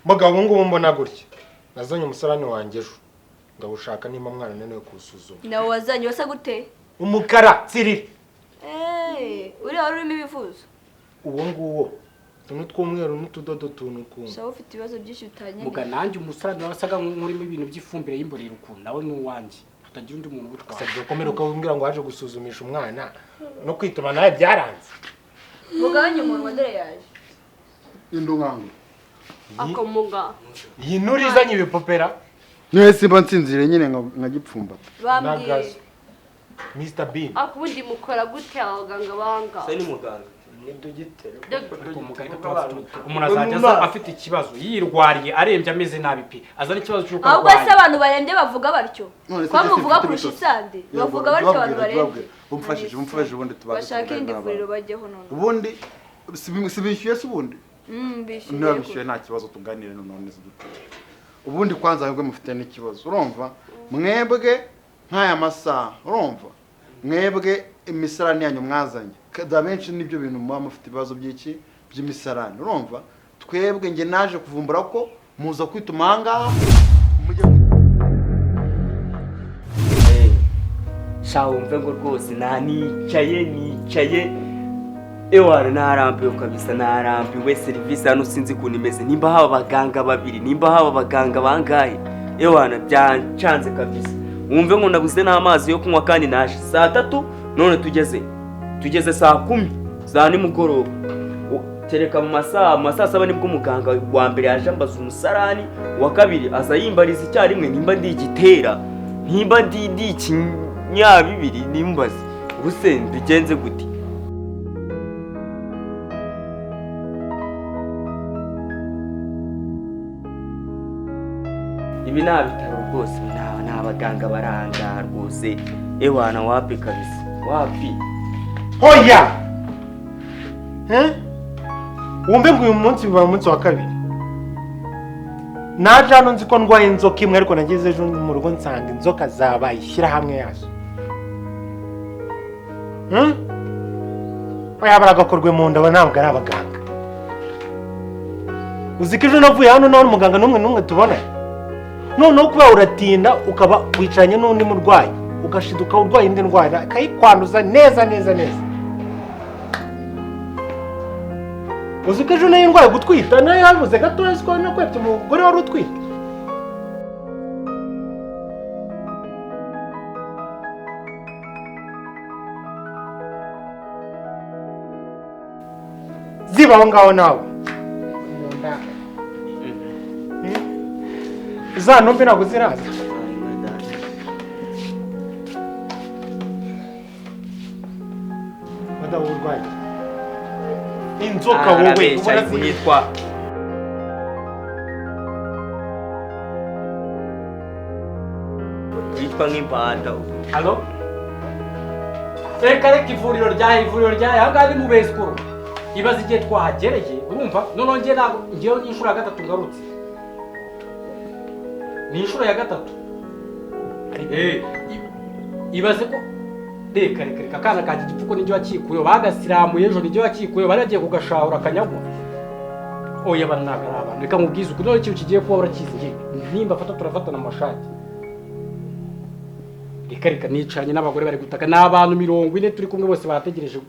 Mugabo ngo mbona gutya. Nazanye umusarani wanjye ejo. Ndawushaka nimba mwana nene kusuzuma. Nawe wazanye wasa gute? Umukara tsiriri. Uri urimo ibivuzo. Uwo nguwo. Tuntu tw'umweru n'utudodo tuntu kumwe. Sawa ufite ibibazo byinshi bitanye. Muga nanjye umusarani wasaga nk'urimo ibintu by'ifumbire y'imborera ukuntu nawe n'uwanjye. Tutagira undi muntu ubutwara. Sabye komera ukabwira ngo waje gusuzumisha umwana no kwituma nawe byaranze. Mugabanye umuntu ndere yaje. Indungango. Akomuga. Yinurizanye ibipopera. Niwe simba nsinzire nyine nkagipfumbata. Bambwiye. Mr Bean. Akubundi mukora gute abaganga banga? Se ni muganga. Umuntu azajya afite ikibazo yirwariye arembye ameze nabi pe azana ikibazo cy'uko ahubwo se abantu barembye bavuga batyo kwa muvuga kurusha isande bavuga batyo abantu barembye umfashije ubundi tubaze bashaka indi vuriro bajyeho none ubundi sibishyuye se ubundi bishyuye ntabishyuye nta kibazo tuganire none zidutse ubundi kwanza mwebwe mufite n'ikibazo urumva mwebwe nk'aya masaha urumva mwebwe imisarani yanyu mwazanye kada benshi nibyo bintu muba mufite ibibazo by'iki by'imisarani urumva twebwe nge naje kuvumbura ko muza kwituma ahangaha Shawumve ngo rwose nicaye ewana narambiwe kabisa narambiwe serivisi hano sinzi kuntu imeze nimba haba abaganga babiri nimba haba abaganga bangahe ewana byancanze kabisa wumve ngo nabuze n'amazi yo kunywa kandi naje saa 3 none tugeze saa 10 za nimugoroba tereka mu masaa 7 nibwo umuganga wa mbere yaje ambaza umusarani wa kabiri aza yimbariza icyarimwe nimba ndi igitera nimba ndi ikinyabibiri nimbaze ubuse bigenze gute ibi nta bitaro rwose nta baganga baranga rwose ewana wapi kabisa wapi Hoya! Wumve ngo uyu munsi biba umunsi wa kabiri. Naje hano nzi ko ndwaye inzoka imwe ariko nageze ejo mu rugo nsanga inzoka zabaye ishyira hamwe yazo. Oya baragakorwe mu nda ntabwo ari abaganga. Uzi ko ejo navuye hano none umuganga n'umwe tubona. Noneho kuba uratinda ukaba wicaranye n'undi murwayi ugashiduka urwaye indi ndwara akayikwanduza neza. Uzi ko ejo nayo ndwaye gutwita nayo yabuze gatoya siko no kwepta umugore wari utwite. Ziba aho ngaho nawe. Za nombe ntabwo ziraza. Madamu urwaye. Inzoka wowe yitwa nk'impanda. Allo? Reka ivuriro ryahe ahangaha ni mu Besikuru ibaze igihe twahagereye urumva none ngewe n'inshuro ya 3 ngarutse ni inshuro ya 3 ibaze ko reka kana kanjye igipfuko n'ibyo wakikuye bagasiramuye ejo n'ibyo wakikuye baragiye kugashahura akanyagwa oya banagara abantu reka mubwize uko none ikintu kigiye kuba urakizi nimba turafatana amashati reka nicaranye n'abagore bari gutaka n'abantu 40 turi kumwe bose bategereje ubu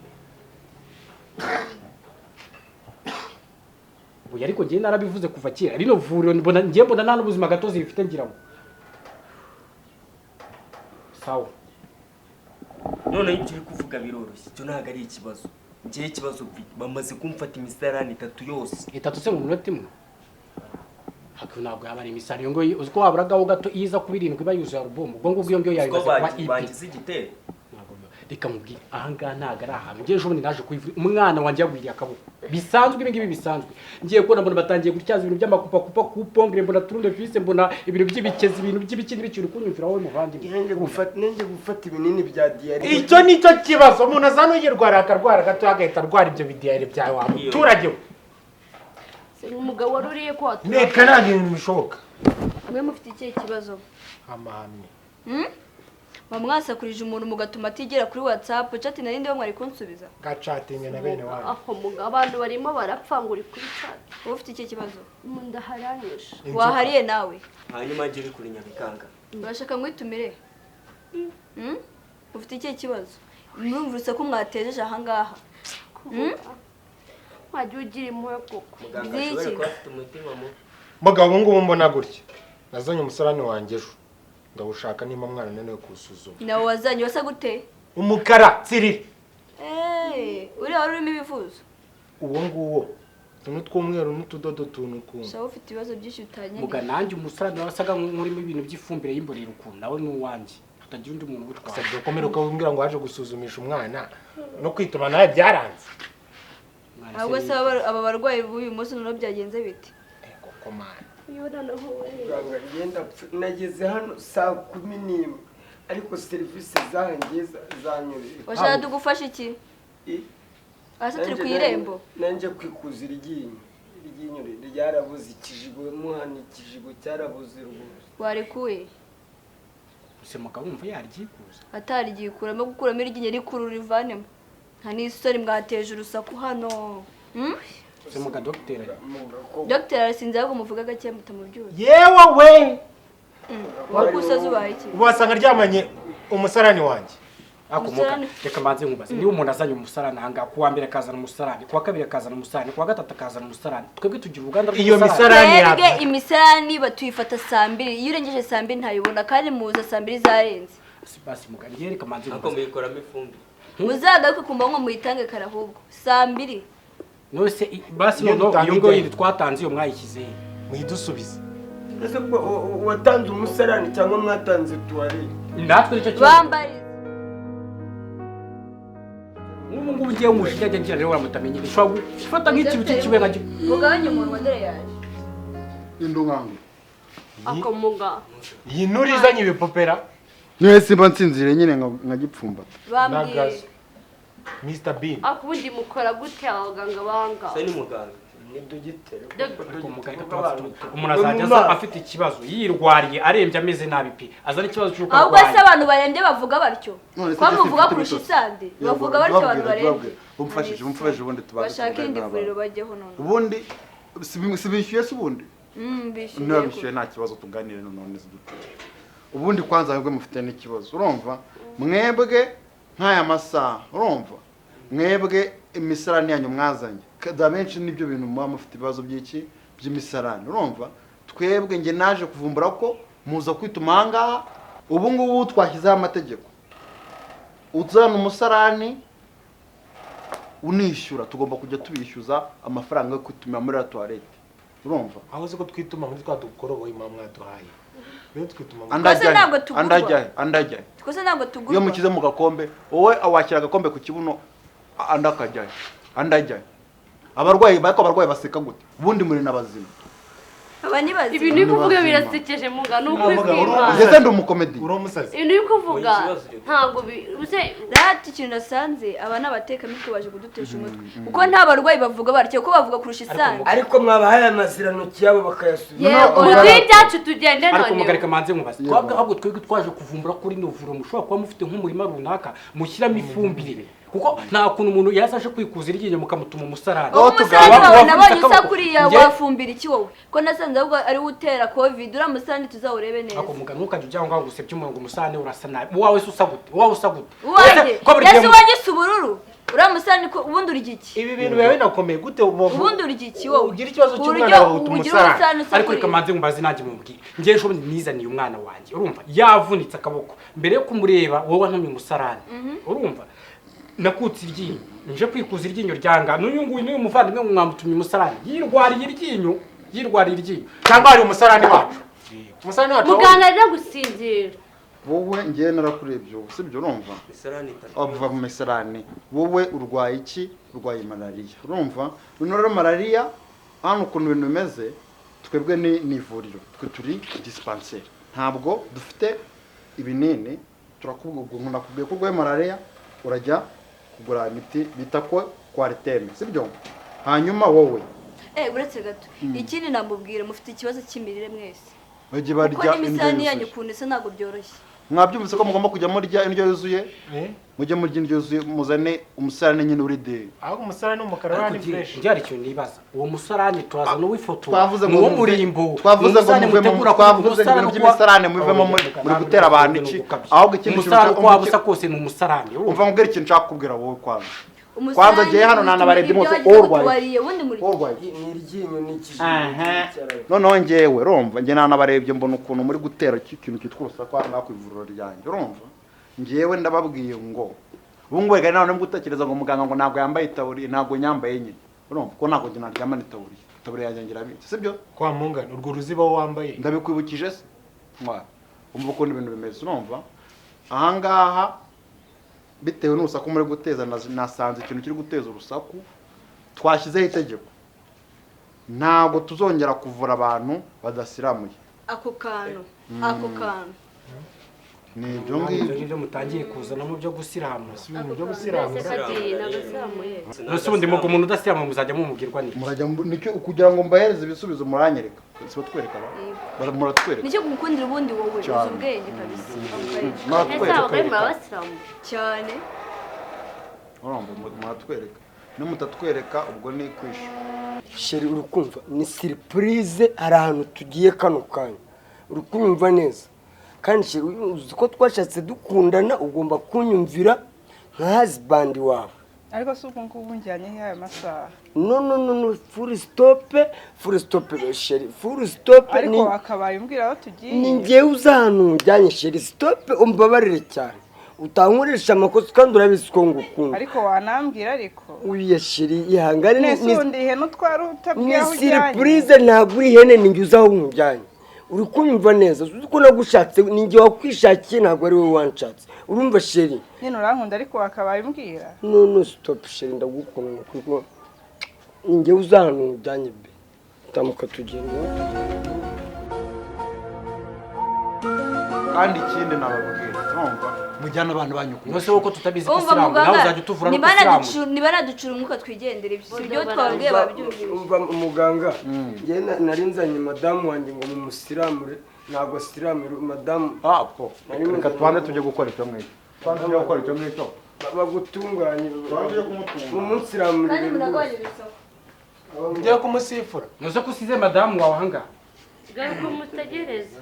ariko ngiye narabivuze kuva kera rino vuriro mbona nta n'ubuzima gatozi bifite ngira ngo sawa none ibyo uri kuvuga biroroshye cyo ntago ari ikibazo ngiye ikibazo bamaze kumfata imisarani 3 yose 3 se mu minota imwe hako ntabwo yabari imisari ngo uziko waburagaho gato iza kubirindwi bayuzuye album ubwo ngubwo iyo yabibaze kuba bangize igitero reka mubwire ahangaha ntago ari ahantu ngiye ejo bundi naje kwivura umwana wanjye yagwiriye akaboko bisanzwe ibingibi bisanzwe ngiye kubona mbona batangiye gutyaza ibintu by'amakupa kupongre mbona turunde fise mbona ibintu by'ibikezi ibintu by'ibikindi bikiri kunyumvira wowe muvandimwe nenge gufata ibinini bya diarrhea icyo nicyo kibazo umuntu azano yirwara akarwara gato agahita arwara ibyo bidiare byawe wa muturage se umugabo waruriye ko neka nta bintu bishoboka mwe mufite iki kibazo amahame mwamwasakurije umuntu mugatuma atigera kuri WhatsApp chat nari ndiwe mwari kunsubiza gacatinga na bene wanyu aho muga abantu barimo barapfa ngo uri kuri chat ufite iki kibazo munda haranyisha wahariye nawe hanyuma agere kuri Nyabikanga urashaka ngwitumire ufite iki kibazo mwumvise ko mwatejeje aha ngaha wajya ugira impuhwe koko muganga ashobora kuba afite umutima mubi mugabo ngubu mbona gutya nazanye umusarani wanjye ejo ndawushaka nimba mwana nene kusuzuma nawe wazanye wasa gute umukara tsiriri uriya wari urimo ibivuzo uwo nguwo tuntu tw'umweru n'utudodo tuntu kumwe shaho ufite ibibazo byinshi bitanye muga nanjye umusarani wasaga nk'urimo ibintu by'ifumbire y'imborera ukuntu nawe n'uwanjye hatagira undi muntu gutwara usabye ukomere ukabwira ngo waje gusuzumisha umwana no kwituma nawe byaranze ahubwo se aba barwayi b'uyu munsi noneho byagenze biti koko mana nageze hano saa 11 ariko serivisi zanjye zanyureye washaka tugufasha iki ase turi ku irembo nanje kwikuza iryinyo ryarabuze ikijigo muhani ikijigo cyarabuze rwose warekuye use mugabo umva yaryikuza atarigikuramo gukuramo iryinyo rikuru rivanemo nta n'isoni mwateje urusaku hano use muga docteur Dr. arasinze ahubwo muvuga gake mutamubyuza yewe we wakusaza ubaye iki wasanga ryamanye umusarani wanjye ako muga reka manze nkubaze niba umuntu azanye umusarani hanga kuwa mbere akazana umusarani kuwa kabiri akazana umusarani kuwa gatatu akazana umusarani twebwe tugira uruganda iyo misarani twebwe imisarani batuyifata saa 2 iyo urengeje saa 2 ntayibona kandi muza saa 2 zarenze basi muga ngiye reka manze ako muyikoramo ifumbire muzagaruke kumva ngo muyitange karahubwo saa 2 nose basi no iyo ngo yindi twatanze iyo mwayishyize muyidusubize ese watanze umusarani cyangwa mwatanze tuwari natwe nicyo bambari ngubu ngiye umushijya ngira rero uramutamenye bishobora gufata nk'ikintu cy'ikibe nka mugabanye umuntu wadere yaje indunganga ako muga iyi nuri izanye ibipopera niwe simba nsinzire nyine nka gipfumbata bambwiye Mr Bean akubundi mukora gute abaganga banga se ni muganga ni dogiteri umuntu azajya aza afite ikibazo yirwariye arembye ameze nabi pe azana ikibazo cy'uko ahubwo se abantu barembye bavuga batyo kwa muvuga kurusha isande bavuga batyo abantu barembye umfashije ubundi tubaze bashaka indi vuriro bajyeho none ubundi sibishyuye se ubundi bishyuye nta kibazo tuganire none zidutuye ubundi kwanza ahubwo mufite n'ikibazo urumva mwebwe nk'aya masaha urumva mwebwe imisarani yanyu mwazanye kada benshi nibyo bintu muba mufite ibibazo by'iki by'imisarani urumva twebwe nge naje kuvumbura ko muza kwituma ahangaha ubu ngubu twashyizeho amategeko uzana umusarani unishyura tugomba kujya tubishyuza amafaranga yo kwitumira muri toilette urumva aho uzi ko twituma muri twa dukoroboyi mwa mwaduhaye rero twituma andajyaye twese ntabwo tugurwa iyo mukize mu gakombe wowe awakira agakombe ku kibuno andakajyaye andajyaye abarwayi baseka gute ubundi muri n'abazima aba nibazi ibintu bikuvuga birasekeje muga n'ukuri kw'Imana ngeze ndi umukomedi uri umusazi ibintu bikuvuga ntabwo bize rati ikintu nasanze aba n'abatekamitwe baje kudutesha umutwe kuko nta barwayi bavuga batyo ko bavuga kurusha isande ariko mwabahaye amaziranoki yabo bakayasubiza yego ibyacu tugende ariko none mugareka manze nkubaze twabwe ahubwo twebwe twaje kuvumbura kuri novuro mushobora kuba mufite nk'umurima runaka mushyiramo ifumbire kuko nta kuntu umuntu yazaje kwikuza iryinyo mukamutuma umusarani umusarani wawe nabonye usa kuriya wafumbira iki wowe ko nasanze ahubwo ari utera covid uriya musarani tuzawurebe neza ako muga ntukajya ujya ngaho ngo usebye umuntu ngo umusarani urasa nabi uwawe se usa gute uwanjye yasi uwanjye si ubururu uriya musarani ubundi urya iki ibi bintu biba binakomeye gute ubundi urya iki wowe ugira ikibazo cy'umwana wawe utuma umusarani ariko reka manze nkumbaze nanjye mubwire ngiye ejo bundi nizaniye umwana wanjye urumva yavunitse akaboko mbere yo kumureba wowe wantumye umusarani urumva nakutse iryinyo nje kwikuza iryinyo ryanga n'uyu nguyu n'uyu muvandimwe mwamutumye umusarani yirwariye iryinyo cyangwa hari umusarani wacu muganga ari gusinzira wowe ngiye narakurebye ubu sibyo urumva misarani itatu avuga mu misarani wowe urwaye iki urwaye malariya urumva rero malariya hano ukuntu ibintu bimeze twebwe ni ivuriro twe turi dispensaire ntabwo dufite ibinini turakubwira nakubwiye ko urwaye malariya urajya kugura imiti bita ko kwariteme sibyo hanyuma wowe uretse gato ikindi namubwira mufite ikibazo cy'imirire mwese bajye kuko barya imisarani yanyu ukuntu isa ntabwo byoroshye mwabyumvise ko mugomba kujya murya indyo yuzuye mujye murya indyo yuzuye muzane umusarane nyine uri de ahubwo umusarane n'umukara wari fresh byari cyo nibaza uwo musarane twaza no wifoto twavuze ngo uwo murimbo twavuze ngo muvemo twavuze ngo ibintu by'imisarane muvemo muri gutera abantu iki ahubwo ikintu umusarane uko wabusa kose ni umusarane umva mubwira ikintu nshaka kubwira wowe kwanza giye hano nanabarebye mose urwaye ubundi muri ni iryinyo n'ikijiji noneho ngewe urumva nge nanabarebye mbona ukuntu muri gutera ikintu cyitwa urusaku aha ku ivuriro ryanjye urumva ngewe ndababwiye ngo ubu ngubu reka none gutekereza ngo muganga ngo ntabwo yambaye itaburiya ntabwo nyambaye nyine urumva ko ntabwo njye naryamana itaburiya yanjye ngira bite sibyo kwa mungana urwo ruziba wambaye ndabikwibukije se umva ukuntu ibintu bimeze urumva ahangaha bitewe n'urusaku muri guteza nasanze ikintu kiri guteza urusaku twashyizeho itegeko ntabwo tuzongera kuvura abantu badasiramuye ako kantu ni ibyo ngibyo mutangiye kuzanamo byo gusiramu ibintu byo gusiramuza nose ubundi mugo umuntu udasiramu muzajya mumubwirwa ni murajya nicyo kugira ngo mbahereze ibisubizo muranyereka sibo twereka muratwereka nicyo gukundira ubundi wowe uzi ubwenge kabisa cyane muratwereka nimutatwereka ubwo ni kwisha sheri urukumva ni surprise hari ahantu tugiye kano kanya urukumva neza kandi sheri uzi ko twashatse dukundana ugomba kunyumvira nka husband wawe ariko si uko ngubu njyanye nk'aya masaha no full stop sheri full stop ariko wakabaye umbwira aho tugiye ni ngewe uza ahantu njyanye sheri stop umbabarire cyane utankoresha amakosa kandi urabizi ko ngukunda ariko wanambwira ariko uya sheri ihangane n'isundi ihene utwara utabwiye aho ujyanye ni surprise ntabwo uri ihene ni nge uza aho njyanye uri kunyumva neza uzi ko nagushatse ni nge wakwishakiye ntabwo ari wowe wanshatse urumva sheri nyine urankunda ariko wakabaye umbwira no stop sheri ndagukunda kuko ni nge uza ahantu njyanye be tamuka tugenda kandi ikindi nababwira urumva mujyana abantu banyukuye nose uko tutabizi ko siramu nawe uzajya utuvura no siramu nibanaducura umwuka twigendera ibyo twabwiye babyumvise umva muganga nge narinzanye madamu wanjye ngo mumusiramure ntabwo siramure madamu reka tubanze tujye gukora icyo ngicyo bagutunganye mumusiramure kandi munagabanya ibisoko ugiye kumusifura nose ko usize madamu wawe ahangaha garuka mutegereze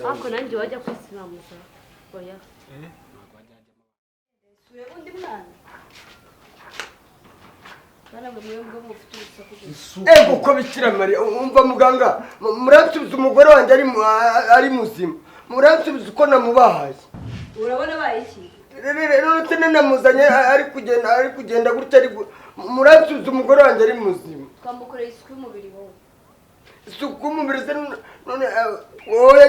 ariko nanjye wajya kwisiramuza oya undi mwana uko bikira mariya umva muganga muransubiza umugore wanjye ari muzima muransubiza uko namubahaye urabona baye iki rero namuzanye ari kugenda gutya muransubiza umugore wanjye ari muzima twamukoreye isuku y'umubiri wowe isuku y'umubiri se none wowe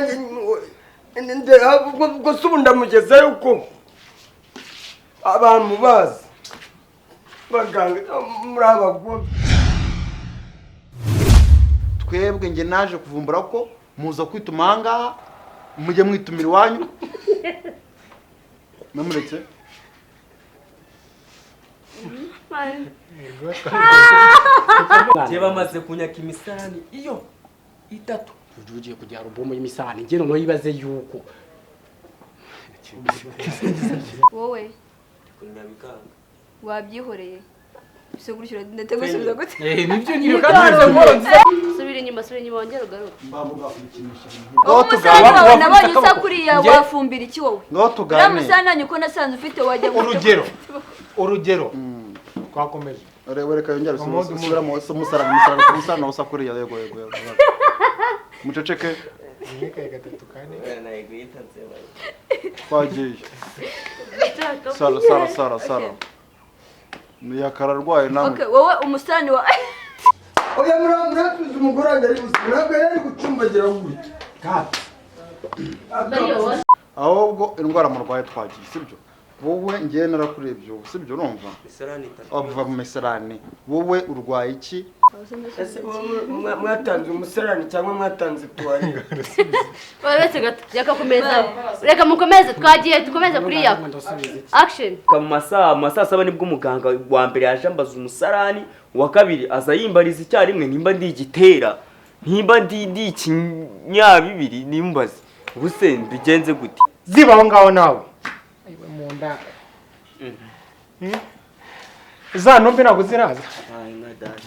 ubwo se ubu ndamugezeyo uko abantu bazi baganga muri abagore twebwe nge naje kuvumbura ko muza kwituma ahangaha mujye mwitumira iwanyu namuretse je bamaze kunyaka imisarani iyo itatu ugiye kujya rubomo y'imisarani nge noneho yibaze yuko wowe wabyihoreye bise gutyo ndategusubiza gute nibyo nyine kandi subira inyuma wongera ugaruke umusarani wawe nabonye usa kuriya wafumbira iki wowe ngo tugane uramusarani uko nasanze ufite wajya urugero twakomeje reka yongera usubiramo umusarani usa kuriya yego muceceke ikaye gatatu kane twagiye sara yakararwaye namwe okay wowe umusarani wa oya muratuza umugore wanjye ari muzima ntabwo yari gucumbagira gutya ahubwo indwara murwaye twagiye sibyo wowe ngiye narakurebye ubu sibyo urumva ava mu misarani wowe urwaye iki mwatanze umusarani cyangwa mwatanze tuwarira uretse gato reka mukomeze twagiye dukomeze kuri yako action mu masaha saba nibwo umuganga wa mbere yaje ambaza umusarani uwa kabiri aza yimbariza icyarimwe nimba ndi igitera nimba ndi ikinyabibiri nimbaze ubuse mbigenze gute ziba aho ngaho nawe ayiwe mu nda za ntumbi ntabwo ziraza Ay, nka data